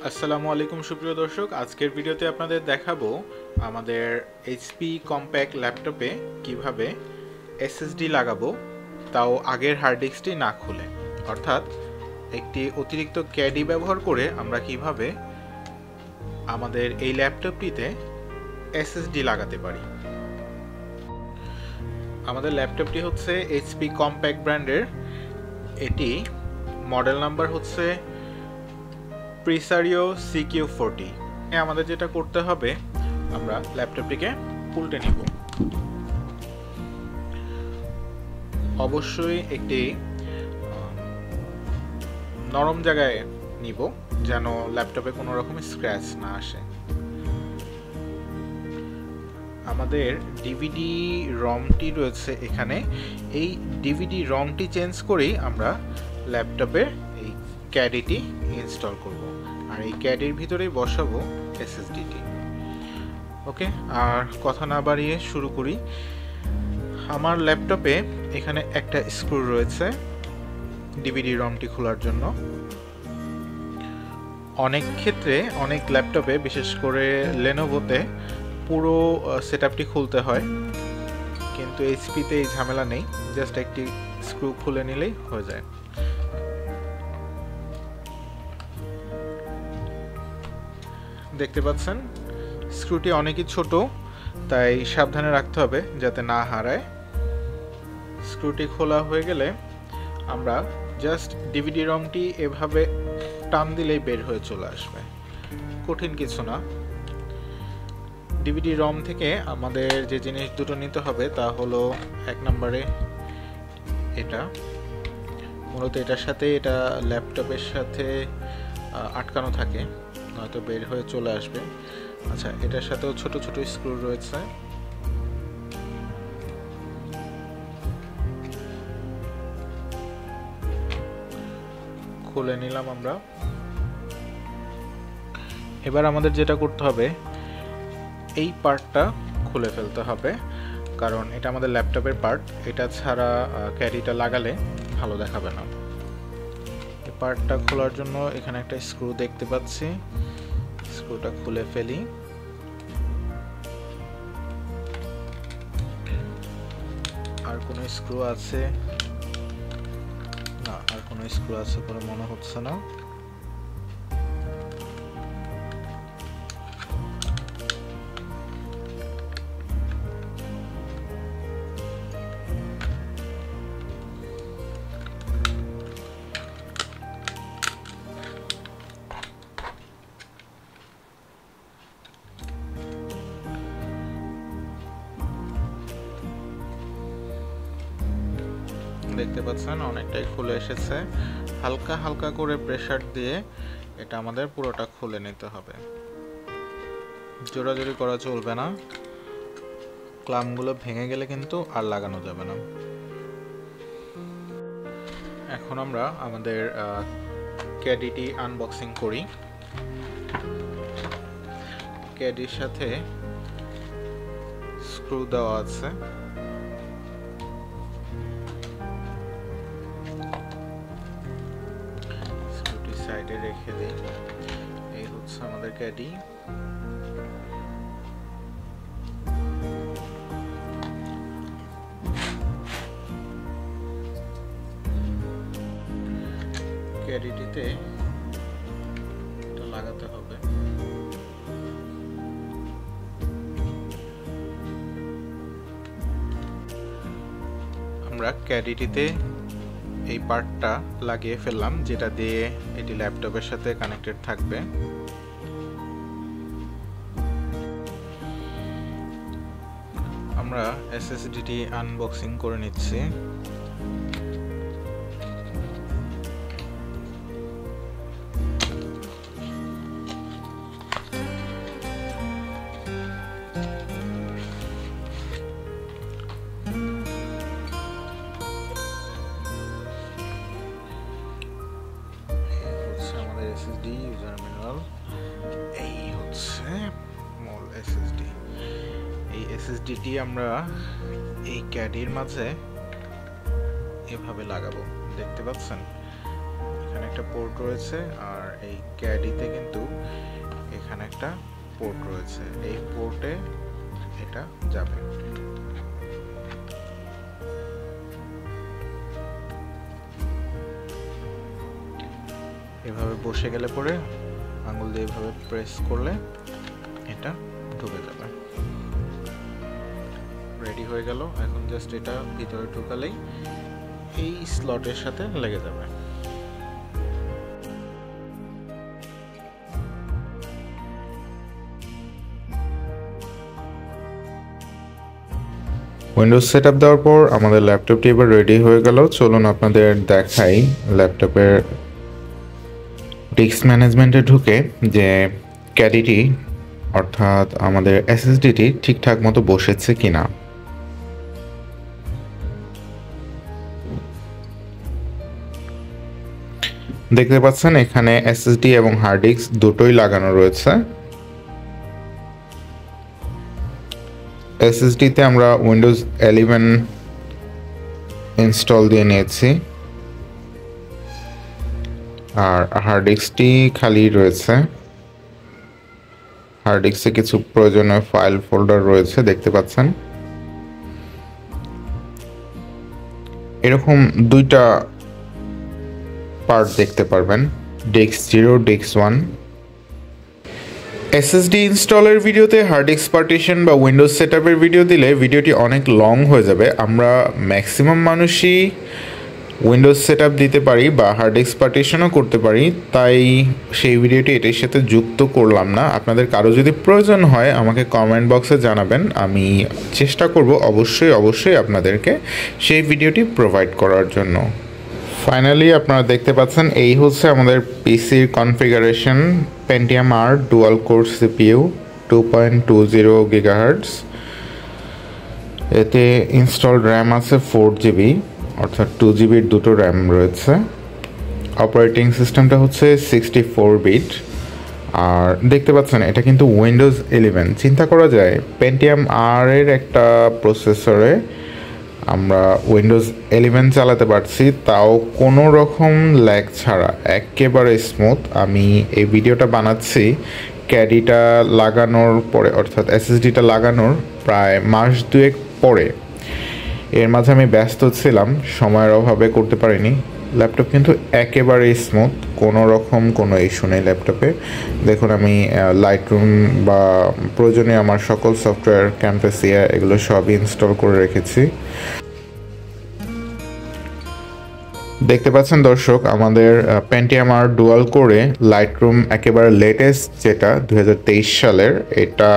আসসালামু আলাইকুম সুপ্রিয় দর্শক, আজকের ভিডিওতে আপনাদের দেখাবো আমাদের এইচপি কম্প্যাক্ট ল্যাপটপে কিভাবে এসএসডি লাগাবো, তাও আগের হার্ড ডিস্কটি না খুলে। অর্থাৎ একটি অতিরিক্ত ক্যাডি ব্যবহার করে আমরা কিভাবে আমাদের এই ল্যাপটপটিতে এসএসডি লাগাতে পারি। আমাদের ল্যাপটপটি হচ্ছে এইচপি কম্প্যাক্ট ব্র্যান্ডের। এটি মডেল নাম্বার হচ্ছে প্রিসারিও CQ40। আমাদের যেটা করতে হবে, আমরা ল্যাপটপটিকে উল্টে নিব। অবশ্যই একটি নরম জায়গায় নিব যেন ল্যাপটপে কোনো রকম স্ক্র্যাচ না আসে। আমাদের ডিভিডি রমটি রয়েছে এখানে। এই ডিভিডি রমটি চেঞ্জ করেই আমরা ল্যাপটপের এই ক্যাডিটি ইনস্টল করব, আর এই ক্যাডির ভিতরেই বসাবো এসএসডিটি। ওকে, আর কথা না বাড়িয়ে শুরু করি। আমার ল্যাপটপে এখানে একটা স্ক্রু রয়েছে ডিভিডি রমটি খোলার জন্য। অনেক ক্ষেত্রে অনেক ল্যাপটপে, বিশেষ করে লেনোভোতে, পুরো সেটআপটি খুলতে হয়, কিন্তু এইচপিতে এই ঝামেলা নেই, জাস্ট একটি স্ক্রু খুলে নিলেই হয়ে যায়। দেখতে পাচ্ছেন স্ক্রুটি অনেকই ছোট, তাই সাবধানে রাখতে হবে যাতে না হারায়। স্ক্রুটি খোলা হয়ে গেলে আমরা জাস্ট ডিভিডি রমটি এভাবে টান দিলেই বের হয়ে চলে আসবে, কঠিন কিছু না। ডিভিডি রম থেকে আমাদের যে জিনিস দুটো নিতে হবে তা হলো, এক নম্বরে এটা, মূলত এটার সাথে এটা ল্যাপটপের সাথে আটকানো থাকে, নয়তো বের হয়ে চলে আসবে। আচ্ছা, এটার সাথেও ছোট ছোট স্ক্রু রয়েছে। খুলে নিলাম আমরা। এবার আমাদের যেটা করতে হবে, এই পার্টটা খুলে ফেলতে হবে, কারণ এটা আমাদের ল্যাপটপের পার্ট। এটা ছাড়া ক্যাডিটা লাগালে ভালো দেখাবে না। এই পার্টটা খোলার জন্য এখানে একটা স্ক্রু দেখতে পাচ্ছি, স্ক্রুটা খুলে ফেলি। আর কোনো স্ক্রু আছে না, আর কোনো স্ক্রু আছে বলে মনে হচ্ছে না। দেখতে পাচ্ছেন অনেকটাই খুলে এসেছে। হালকা হালকা করে প্রেসার দিয়ে এটা আমাদের পুরোটা খুলে নিতে হবে, জোরাজোরি করা চলবে না, ক্লামগুলো ভেঙে গেলে কিন্তু আর লাগানো যাবে না। এখন আমরা আমাদের ক্যাডিটি আনবক্সিং করি। ক্যাডির সাথে স্ক্রু দেওয়া আছে। সাইডে রেখে দিই। এই হচ্ছে আমাদের ক্যাডি। ক্যাডিটিতে এটা লাগাতে হবে। আমরা ক্যাডিটিতে এই পার্টটা লাগিয়ে ফেললাম, যেটা দিয়ে এটি ল্যাপটপের সাথে কানেক্টেড থাকবে। আমরা এসএসডিটি আনবক্সিং করে নিচ্ছি। SSD ইউজার ম্যানুয়াল, এই হচ্ছে মূল এসএসডি। এই এসএসডিটি আমরা এই ক্যাডির মাঝে এভাবে লাগাবো। দেখতে পাচ্ছেন এখানে একটা পোর্ট রয়েছে, আর এই ক্যাডিতে কিন্তু এখানে একটা পোর্ট রয়েছে, এই পোর্টে এটা যাবে। এভাবে বসে গেলে পরে আঙুল দিয়ে এভাবে প্রেস করলে এটা ঢুকে যাবে। রেডি হয়ে গেল। এখন জাস্ট এটা ভিতরে ঢুকালেই এই স্লটের সাথে লেগে যাবে। উইন্ডোজ সেটআপ দেওয়ার পর আমাদের ল্যাপটপটি এবার রেডি হয়ে গেল। চলুন আপনাদের দেখাই ল্যাপটপের ডিস্ক ম্যানেজমেন্টে ঢুকে যে ক্যাডিটি অর্থাৎ আমাদের এসএসডিটি ঠিকঠাক মতো বসেছে কিনা। দেখতে পাচ্ছেন এখানে এসএসডি এবং হার্ড ডিস্ক দুটোই লাগানো রয়েছে। এসএসডিতে আমরা উইন্ডোজ 11 ইনস্টল দিয়ে নিয়েছি, আর হার্ড ডিস্কটি খালি রয়েছে। হার্ড ডিস্কে কিছু প্রয়োজনীয় ফাইল ফোল্ডার রয়েছে, দেখতে পাচ্ছেন। এরকম দুইটা পার্ট দেখতে পারবেন, ডিস্ক 0, ডিস্ক 1। এসএসডি ইনস্টলের ভিডিওতে হার্ড ডিস্ক পার্টিশন বা উইন্ডোজ সেটআপের ভিডিও দিলে ভিডিওটি অনেক লং হয়ে যাবে। আমরা ম্যাক্সিমাম মানুষই উইন্ডোজ সেটআপ দিতে পারি বা হার্ড ডিস্ক পার্টিশনও করতে পারি, তাই সেই ভিডিওটি এটির সাথে যুক্ত করলাম না। আপনাদের কারো যদি প্রয়োজন হয় আমাকে কমেন্ট বক্সে জানাবেন, আমি চেষ্টা করব অবশ্যই আপনাদেরকে সেই ভিডিওটি প্রোভাইড করার জন্য। ফাইনালি আপনারা দেখতে পাচ্ছেন এই হচ্ছে আমাদের পিসির কনফিগারেশন। পেন্টিয়াম আর ডুয়াল কোর সিপিইউ 2.20 GHz, এতে ইনস্টলড র্যাম আছে 4 GB, অর্থাৎ 2 GB দুটো র্যাম রয়েছে। অপারেটিং সিস্টেমটা হচ্ছে 64 বিট। আর দেখতে পাচ্ছেন এটা কিন্তু উইন্ডোজ 11। চিন্তা করা যায় পেন্টিয়াম আর এর একটা প্রসেসরে আমরা উইন্ডোজ 11 চালাতে পারছি, তাও কোনো রকম ল্যাগ ছাড়া, একেবারে স্মুথ। আমি এই ভিডিওটা বানাচ্ছি ক্যাডিটা লাগানোর পরে, অর্থাৎ এসএসডিটা লাগানোর প্রায় মাস দুয়েক পরে। এর মাঝে আমি ব্যস্ত ছিলাম, সময়ের অভাবে করতে পারিনি। ল্যাপটপ কিন্তু একেবারে স্মুথ, কোনো রকম কোনো ইস্যু নেই ল্যাপটপে। দেখুন আমি লাইটরুম বা প্রয়োজনীয় আমার সকল সফটওয়্যার, ক্যাম্পাসিয়া এগুলো সবই ইনস্টল করে রেখেছি। দেখতে পাচ্ছেন দর্শক, আমাদের পেন্টিয়াম আর ডুয়াল কোরে লাইটরুম একেবারে লেটেস্ট, যেটা 2023 সালের, এটা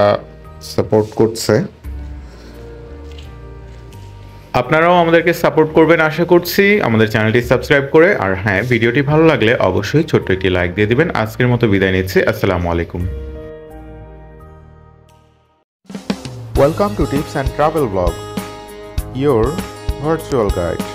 সাপোর্ট করছে। আপনারাও আমাদেরকে সাপোর্ট করবেন আশা করছি, আমাদের চ্যানেলটি সাবস্ক্রাইব করে। আর হ্যাঁ, ভিডিওটি ভালো লাগলে অবশ্যই ছোট্ট একটি লাইক দিয়ে দিবেন। আজকের মতো বিদায় নিচ্ছি, আসসালামু আলাইকুম। Welcome to tips and travel blog, your virtual guide.